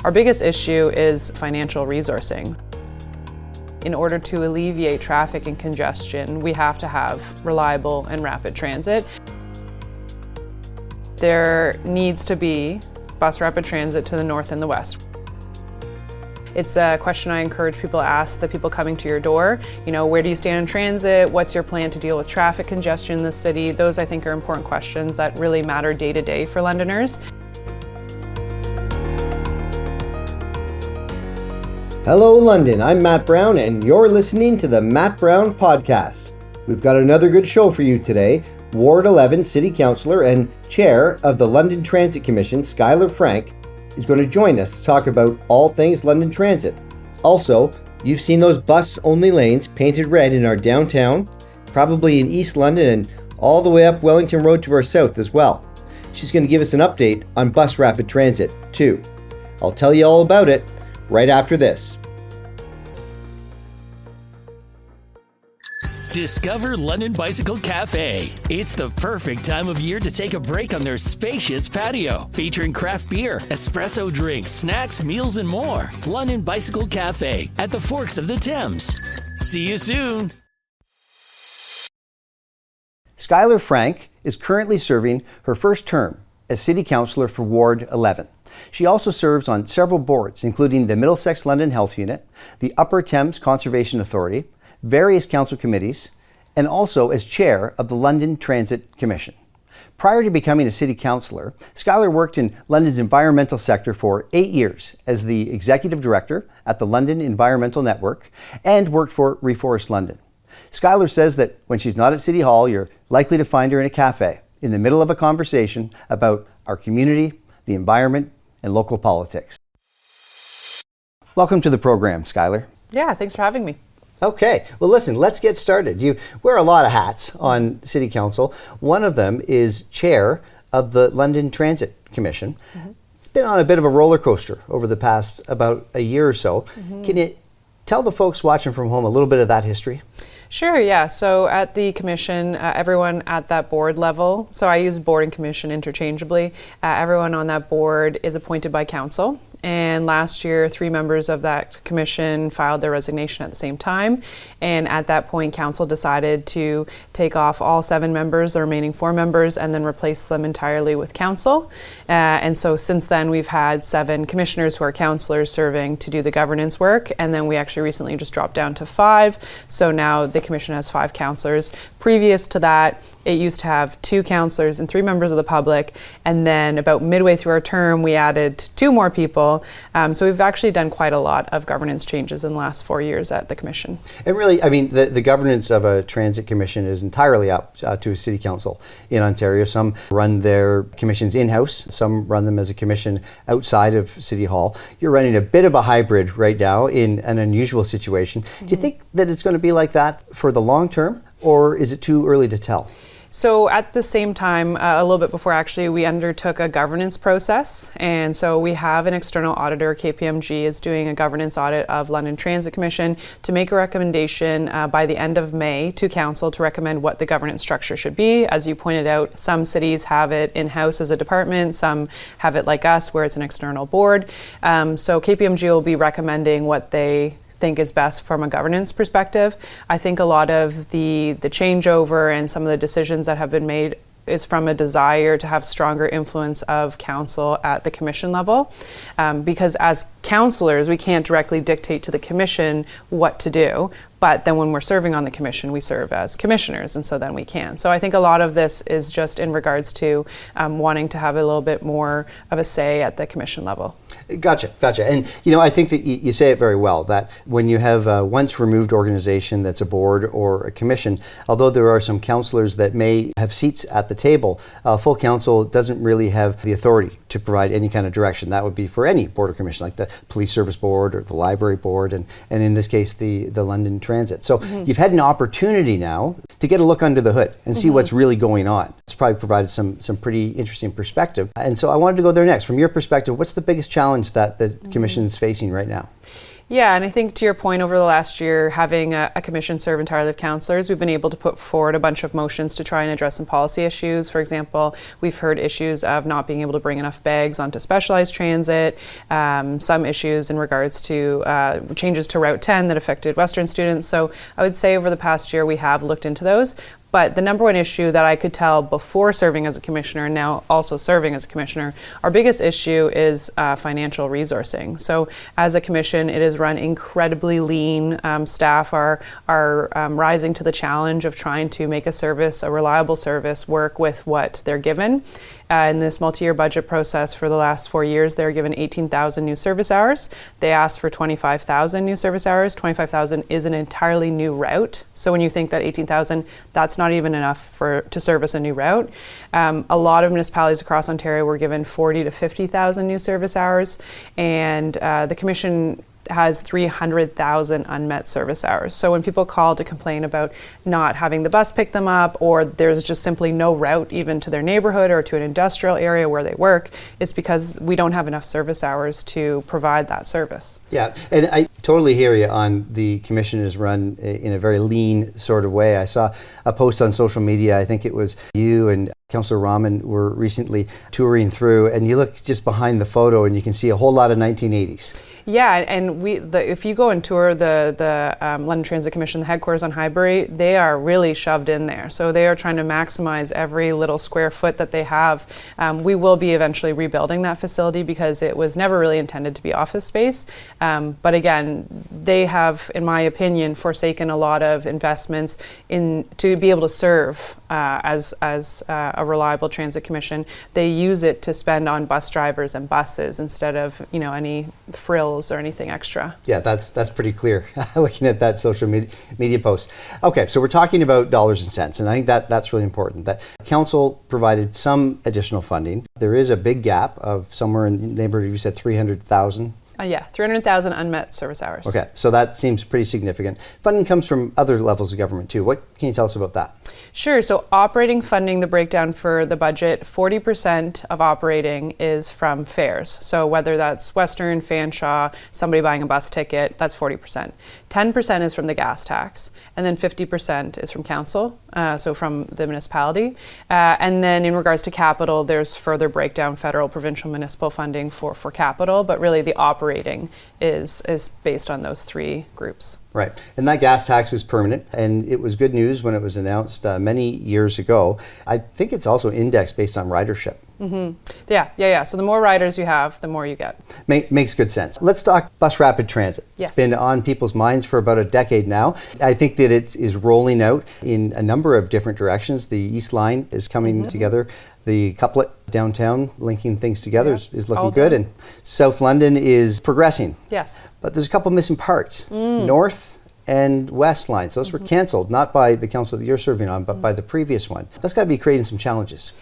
Our biggest issue is financial resourcing. In order to alleviate traffic and congestion, we have to have reliable and rapid transit. There needs to be bus rapid transit to the north and the west. It's a question I encourage people to ask the people coming to your door. You know, where do you stand in transit? What's your plan to deal with traffic congestion in the city? Those, I think, are important questions that really matter day to day for Londoners. Hello London, I'm Matt Brown and you're listening to the Matt Brown Podcast. We've got another good show for you today. Ward 11 City Councillor and Chair of the London Transit Commission, Skylar Franke, is going to join us to talk about all things London Transit. Also, you've seen those bus-only lanes painted red in our downtown, probably in East London and all the way up Wellington Road to our south as well. She's going to give us an update on bus rapid transit too. I'll tell you all about it right after this. Discover London Bicycle Cafe. It's the perfect time of year to take a break on their spacious patio, featuring craft beer, espresso drinks, snacks, meals, and more. London Bicycle Cafe at the Forks of the Thames. See you soon. Skylar Franke is currently serving her first term as City Councillor for Ward 11. She also serves on several boards, including the Middlesex London Health Unit, the Upper Thames Conservation Authority, various council committees, and also as chair of the London Transit Commission. Prior to becoming a city councillor, Skylar worked in London's environmental sector for 8 years as the executive director at the London Environmental Network and worked for Reforest London. Skylar says that when she's not at City Hall, you're likely to find her in a cafe in the middle of a conversation about our community, the environment, and local politics. Welcome to the program, Skylar. Yeah, thanks for having me. Okay, well listen, let's get started. You wear a lot of hats on City Council. One of them is chair of the London Transit Commission. Mm-hmm. It's been on a bit of a roller coaster over the past about a year or so. Mm-hmm. Can you tell the folks watching from home a little bit of that history? Sure, yeah. So at the commission, everyone at that board level, so I use board and commission interchangeably, everyone on that board is appointed by council. And last year, 3 members of that commission filed their resignation at the same time. And at that point, council decided to take off all 7 members, the remaining 4 members, and then replace them entirely with council. And so since then, we've had 7 commissioners who are councillors serving to do the governance work. And then we actually recently just dropped down to 5. So now the commission has 5 councillors. Previous to that, it used to have 2 councillors and 3 members of the public. And then about midway through our term, we added 2 more people. So we've actually done quite a lot of governance changes in the last 4 years at the commission. And really, I mean, the governance of a transit commission is entirely up to a city council in Ontario. Some run their commissions in-house, some run them as a commission outside of City Hall. You're running a bit of a hybrid right now in an unusual situation. Mm-hmm. Do you think that it's going to be like that for the long term, or is it too early to tell? So at the same time, a little bit before actually, we undertook a governance process. And so we have an external auditor, KPMG, is doing a governance audit of London Transit Commission to make a recommendation by the end of May to council to recommend what the governance structure should be. As you pointed out, some cities have it in-house as a department, some have it like us where it's an external board. So KPMG will be recommending what they think is best from a governance perspective. I think a lot of the changeover and some of the decisions that have been made is from a desire to have stronger influence of council at the commission level. Because as councillors, we can't directly dictate to the commission what to do, but then when we're serving on the commission, we serve as commissioners, and so then we can. So I think a lot of this is just in regards to wanting to have a little bit more of a say at the commission level. Gotcha. And you know, I think that you say it very well, that when you have a once removed organization that's a board or a commission, although there are some councillors that may have seats at the table, full council doesn't really have the authority to provide any kind of direction. That would be for any board or commission, like the police service board or the library board, and in this case, the London Transit. So you've had an opportunity now to get a look under the hood and see what's really going on. It's probably provided some pretty interesting perspective. And so I wanted to go there next. From your perspective, what's the biggest challenge that the commission is facing right now? Yeah, and I think to your point, over the last year, having a commission serve entirely of councillors, we've been able to put forward a bunch of motions to try and address some policy issues. For example, we've heard issues of not being able to bring enough bags onto specialized transit, some issues in regards to changes to Route 10 that affected Western students. So I would say over the past year, we have looked into those. But the number one issue that I could tell before serving as a commissioner and now also serving as a commissioner, our biggest issue is financial resourcing. So as a commission, it is run incredibly lean. Staff are rising to the challenge of trying to make a service, a reliable service, work with what they're given. In this multi-year budget process for the last 4 years, they were given 18,000 new service hours. They asked for 25,000 new service hours. 25,000 is an entirely new route. So when you think that 18,000, that's not even enough to service a new route. A lot of municipalities across Ontario were given 40 to 50,000 new service hours, and the Commission has 300,000 unmet service hours. So when people call to complain about not having the bus pick them up, or there's just simply no route even to their neighborhood or to an industrial area where they work, it's because we don't have enough service hours to provide that service. Yeah, and I totally hear you on the commission is run in a very lean sort of way. I saw a post on social media, I think it was you and Councillor Rahman were recently touring through, and you look just behind the photo and you can see a whole lot of 1980s. Yeah, and if you go and tour the London Transit Commission, the headquarters on Highbury, they are really shoved in there. So they are trying to maximize every little square foot that they have. We will be eventually rebuilding that facility because it was never really intended to be office space. But again, they have, in my opinion, forsaken a lot of investments to be able to serve as a reliable transit commission. They use it to spend on bus drivers and buses instead of any frills or anything extra. Yeah, that's pretty clear looking at that social media post. Okay, so we're talking about dollars and cents, and I think that's really important. That council provided some additional funding. There is a big gap of somewhere in the neighborhood, you said 300,000. Yeah, 300,000 unmet service hours. Okay, so that seems pretty significant. Funding comes from other levels of government too. What can you tell us about that? Sure, so operating funding, the breakdown for the budget, 40% of operating is from fares. So whether that's Western, Fanshawe, somebody buying a bus ticket, that's 40%. 10% is from the gas tax, and then 50% is from council, so from the municipality. And then in regards to capital, there's further breakdown, federal, provincial, municipal funding for capital, but really the operating is based on those three groups. Right, and that gas tax is permanent, and it was good news when it was announced many years ago. I think it's also indexed based on ridership. Mm-hmm. Yeah. So the more riders you have, the more you get. Makes good sense. Let's talk bus rapid transit. Yes. It's been on people's minds for about a decade now. I think that it is rolling out in a number of different directions. The East Line is coming together. The couplet downtown, linking things together, is looking good. And South London is progressing. Yes. But there's a couple missing parts. North and West lines. Those were cancelled, not by the council that you're serving on, but by the previous one. That's got to be creating some challenges.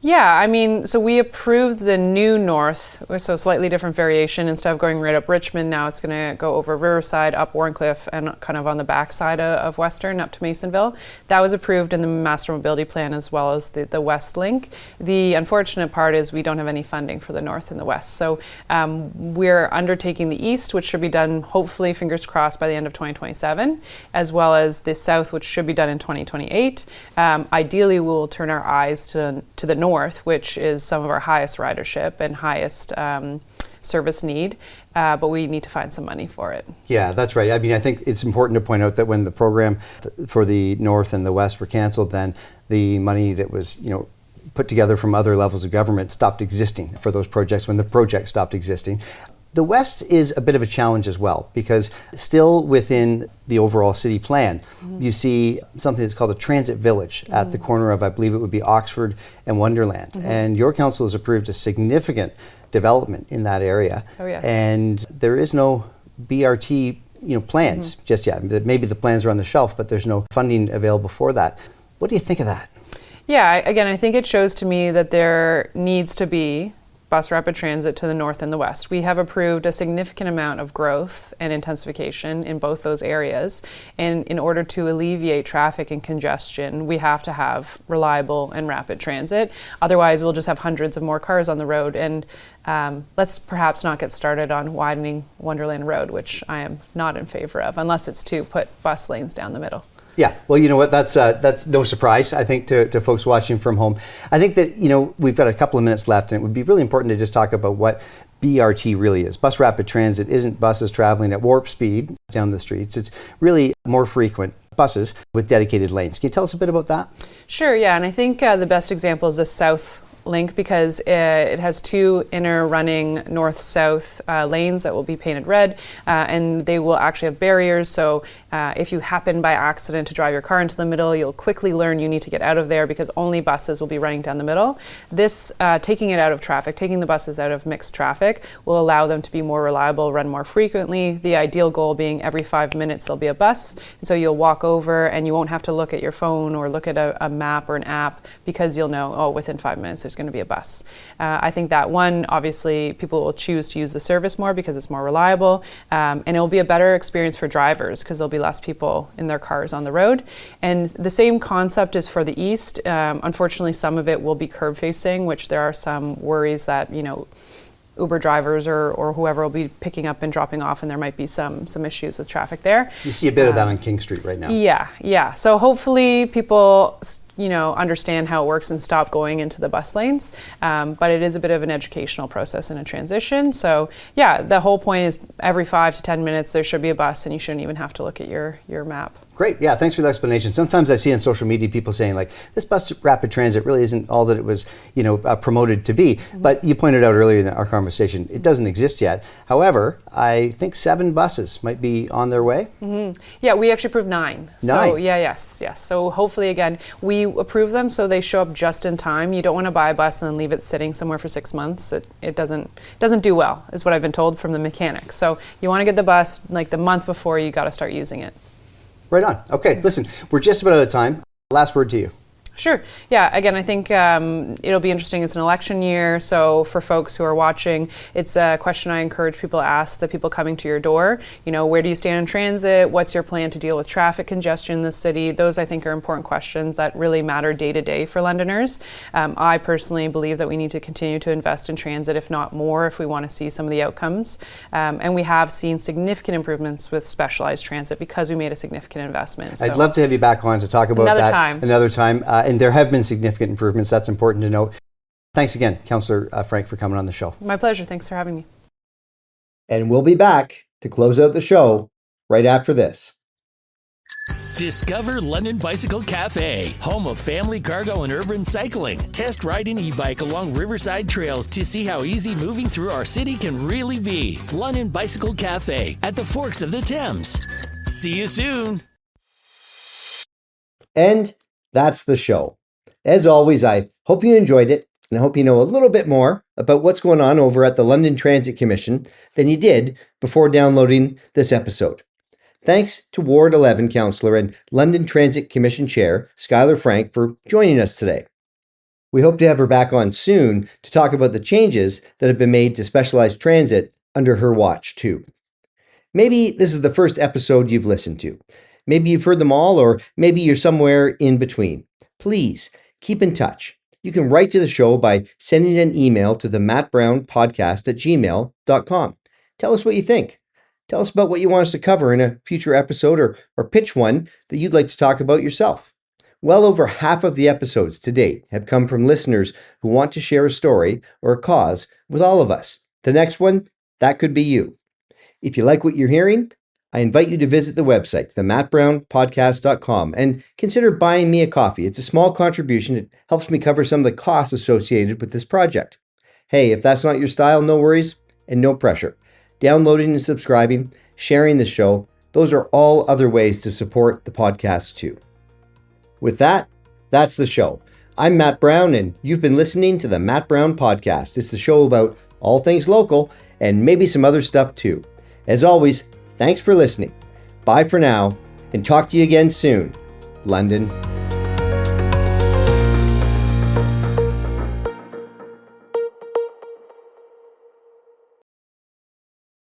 Yeah, I mean, so we approved the new north, so slightly different variation. Instead of going right up Richmond, now it's going to go over Riverside, up Warncliffe, and kind of on the backside of Western, up to Masonville. That was approved in the Master Mobility Plan as well as the West Link. The unfortunate part is we don't have any funding for the north and the west. So we're undertaking the east, which should be done, hopefully, fingers crossed, by the end of 2027, as well as the south, which should be done in 2028. Ideally, we will turn our eyes to the north, which is some of our highest ridership and highest service need, but we need to find some money for it. Yeah, that's right. I mean, I think it's important to point out that when the program for the North and the West were canceled, then the money that was, put together from other levels of government stopped existing for those projects when the project stopped existing. The West is a bit of a challenge as well, because still within the overall city plan, you see something that's called a transit village at the corner of, I believe it would be Oxford and Wonderland. And your council has approved a significant development in that area. Oh, yes. And there is no BRT plans just yet. Maybe the plans are on the shelf, but there's no funding available for that. What do you think of that? Yeah, again, I think it shows to me that there needs to be bus rapid transit to the north and the west. We have approved a significant amount of growth and intensification in both those areas. And in order to alleviate traffic and congestion, we have to have reliable and rapid transit. Otherwise, we'll just have hundreds of more cars on the road. And let's perhaps not get started on widening Wonderland Road, which I am not in favor of, unless it's to put bus lanes down the middle. Yeah, well, you know what, that's no surprise, I think, to folks watching from home. I think that, we've got a couple of minutes left, and it would be really important to just talk about what BRT really is. Bus rapid transit isn't buses traveling at warp speed down the streets. It's really more frequent buses with dedicated lanes. Can you tell us a bit about that? Sure, yeah, and I think the best example is the South Link, because it has two inner running north-south lanes that will be painted red, and they will actually have barriers, so if you happen by accident to drive your car into the middle, you'll quickly learn you need to get out of there, because only buses will be running down the middle. This, taking it out of traffic, taking the buses out of mixed traffic, will allow them to be more reliable, run more frequently, the ideal goal being every 5 minutes there'll be a bus, and so you'll walk over and you won't have to look at your phone or look at a map or an app, because you'll know, oh, within 5 minutes there's going to be a bus. I think that one, obviously, people will choose to use the service more because it's more reliable, and it will be a better experience for drivers because there'll be less people in their cars on the road. And the same concept is for the east. Unfortunately, some of it will be curb facing, which there are some worries that, Uber drivers or whoever will be picking up and dropping off, and there might be some issues with traffic there. You see a bit of that on King Street right now. Yeah. So hopefully people understand how it works and stop going into the bus lanes. But it is a bit of an educational process and a transition. So yeah, the whole point is every 5 to 10 minutes there should be a bus, and you shouldn't even have to look at your map. Great, yeah, thanks for the explanation. Sometimes I see on social media people saying like, this bus rapid transit really isn't all that it was, promoted to be. Mm-hmm. But you pointed out earlier in our conversation, it doesn't exist yet. However, I think 7 buses might be on their way. Mm-hmm. Yeah, we actually approved 9. So yes. So hopefully, again, we approve them so they show up just in time. You don't want to buy a bus and then leave it sitting somewhere for 6 months. It doesn't do well, is what I've been told from the mechanics. So you want to get the bus like the month before you got to start using it. Right on. Okay, listen, we're just about out of time. Last word to you. Sure. Yeah, again, I think it'll be interesting. It's an election year, so for folks who are watching, it's a question I encourage people to ask the people coming to your door. Where do you stand in transit? What's your plan to deal with traffic congestion in the city? Those, I think, are important questions that really matter day to day for Londoners. I personally believe that we need to continue to invest in transit, if not more, if we want to see some of the outcomes. And we have seen significant improvements with specialized transit because we made a significant investment. I'd love to have you back on to talk about another time. And there have been significant improvements. That's important to note. Thanks again, Councillor Franke, for coming on the show. My pleasure. Thanks for having me. And we'll be back to close out the show right after this. Discover London Bicycle Cafe, home of family cargo and urban cycling. Test ride an e-bike along riverside trails to see how easy moving through our city can really be. London Bicycle Cafe at the forks of the Thames. See you soon. And that's the show. As always, I hope you enjoyed it, and I hope you know a little bit more about what's going on over at the London Transit Commission than you did before downloading this episode. Thanks to Ward 11 Councillor and London Transit Commission Chair, Skylar Franke, for joining us today. We hope to have her back on soon to talk about the changes that have been made to specialized transit under her watch, too. Maybe this is the first episode you've listened to. Maybe you've heard them all, or maybe you're somewhere in between. Please keep in touch. You can write to the show by sending an email to the mattbrownpodcast@gmail.com. Tell us what you think. Tell us about what you want us to cover in a future episode, or pitch one that you'd like to talk about yourself. Well over half of the episodes to date have come from listeners who want to share a story or a cause with all of us. The next one, that could be you. If you like what you're hearing, I invite you to visit the website, themattbrownpodcast.com, and consider buying me a coffee. It's a small contribution. It helps me cover some of the costs associated with this project. Hey, if that's not your style, no worries and no pressure. Downloading and subscribing, sharing the show, those are all other ways to support the podcast too. With that, that's the show. I'm Matt Brown, and you've been listening to the Matt Brown Podcast. It's the show about all things local and maybe some other stuff too. As always, thanks for listening. Bye for now, and talk to you again soon. London.